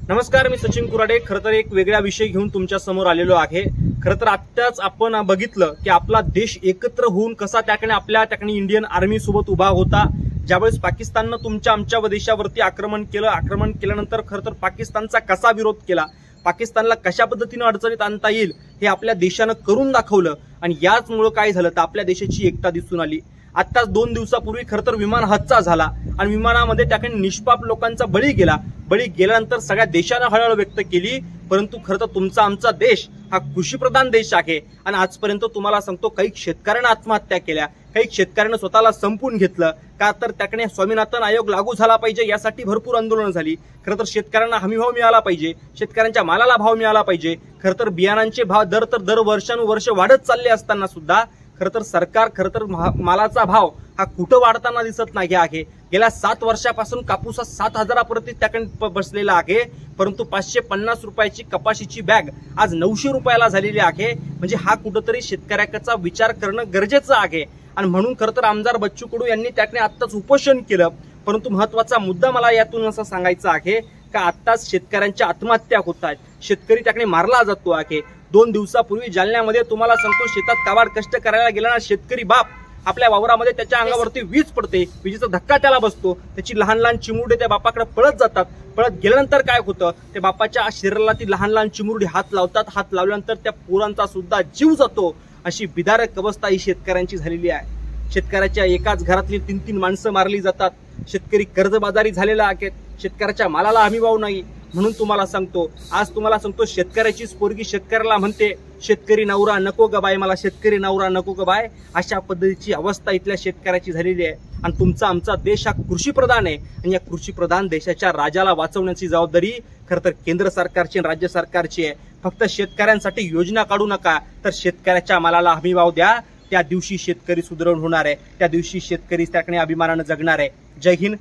नमस्कार, मी सचिन कुराडे। खरं तर एक वेगळा विषय घेऊन तुमच्या समोर आलेलो आहे। खरं तर आत्ताच आपण बघितलं की आपला देश एकत्र होऊन कसा त्याकडे इंडियन आर्मी सोबत उभा होता। ज्यावेळेस पाकिस्ताननं तुमच्या आमच्या देशावरती आक्रमण केल्यानंतर खरं तर पाकिस्तानचा कसा विरोध केला, पाकिस्तानला कशा पद्धतीने अडचणीत आणता येईल हे आपल्या देशानं करून दाखवलं। आणि याचमुळे काय झालं तर आपल्या देशाची एकता दिसून आली। आत्ताच 2 दिवसापूर्वी खरं तर विमान हादसा झाला आणि विमानामध्ये त्याकडे निष्पाप लोकांचा बळी गेल्यानंतर सगळ्या देशानं हळहळ व्यक्त केली। परंतु खरं तर तुमचा आमचा देश हा कृषीप्रधान देश आहे आणि आजपर्यंत तुम्हाला सांगतो काही शेतकऱ्यांना आत्महत्या केल्या, काही शेतकऱ्यांना स्वतःला संपून घेतलं। का तर त्याकडे स्वामीनाथन आयोग लागू झाला पाहिजे यासाठी भरपूर आंदोलन झाली। खरं तर शेतकऱ्यांना हमीभाव मिळाला पाहिजे, शेतकऱ्यांच्या मालाला भाव मिळाला पाहिजे। खरं तर बियाणांचे भाव दर वर्षानुवर्ष वाढत चालले असताना सुद्धा खरं तर सरकार मालाचा भाव हा कुठं वाढताना दिसत नाही आहे। गेल्या 7 वर्षापासून कापूस 7,000 त्याकडे बसलेला आहे, परंतु 550 रुपयाची कपाशीची बॅग आज 900 रुपयाला झालेली आहे। म्हणजे हा कुठंतरी शेतकऱ्याचा विचार करणं गरजेचं आहे। आणि म्हणून खरं तर आमदार बच्चू कडू यांनी त्याकडे आत्ताच उपोषण केलं। परंतु महत्वाचा मुद्दा मला यातून असं सांगायचा आहे का आत्ताच शेतकऱ्यांच्या आत्महत्या होत आहेत, शेतकरी त्याकडे मारला जातो आहे। 2 दिवसापूर्वी जालन्यामध्ये तुम्हाला सांगतो शेतात काबाड कष्ट करायला गेला शेतकरी बाप आपल्या वावरामध्ये त्याच्या अंगावरती वीज पडते, विजेचा धक्का त्याला बसतो, त्याची लहान लहान चिमुरडे त्या बापाकडे पळत जातात। पळत गेल्यानंतर काय होतं, त्या बापाच्या शरीराला ती लहान लहान चिमुरडी हात लावतात, हात लावल्यानंतर त्या पोरांचा सुद्धा जीव जातो। अशी बिदारक अवस्था ही शेतकऱ्यांची झालेली आहे। शेतकऱ्याच्या एकाच घरातली 3-3 माणसं मारली जातात, शेतकरी कर्जबाजारी झालेला आहे, शेतकऱ्याच्या मालाला हमीभाव नाही। म्हणून तुम्हाला सांगतो शेतकऱ्याचीच पोरगी शेतकऱ्याला म्हणते शेतकरी नवरा नको ग बाय, मला शेतकरी नवरा नको ग बाय। अशा पद्धतीची अवस्था इथल्या शेतकऱ्याची झालेली आहे। आणि तुमचा आमचा देश हा कृषीप्रधान आहे आणि या कृषीप्रधान देशाच्या राजाला वाचवण्याची जबाबदारी खरं तर केंद्र सरकारची आणि राज्य सरकारची आहे। फक्त शेतकऱ्यांसाठी योजना काढू नका, तर शेतकऱ्याच्या मालाला हमीभाव द्या। त्या दिवशी शेतकरी सुदृढ होणार आहे, त्या दिवशी शेतकरी त्याकडे अभिमानाने जगणार आहे। जय हिंद,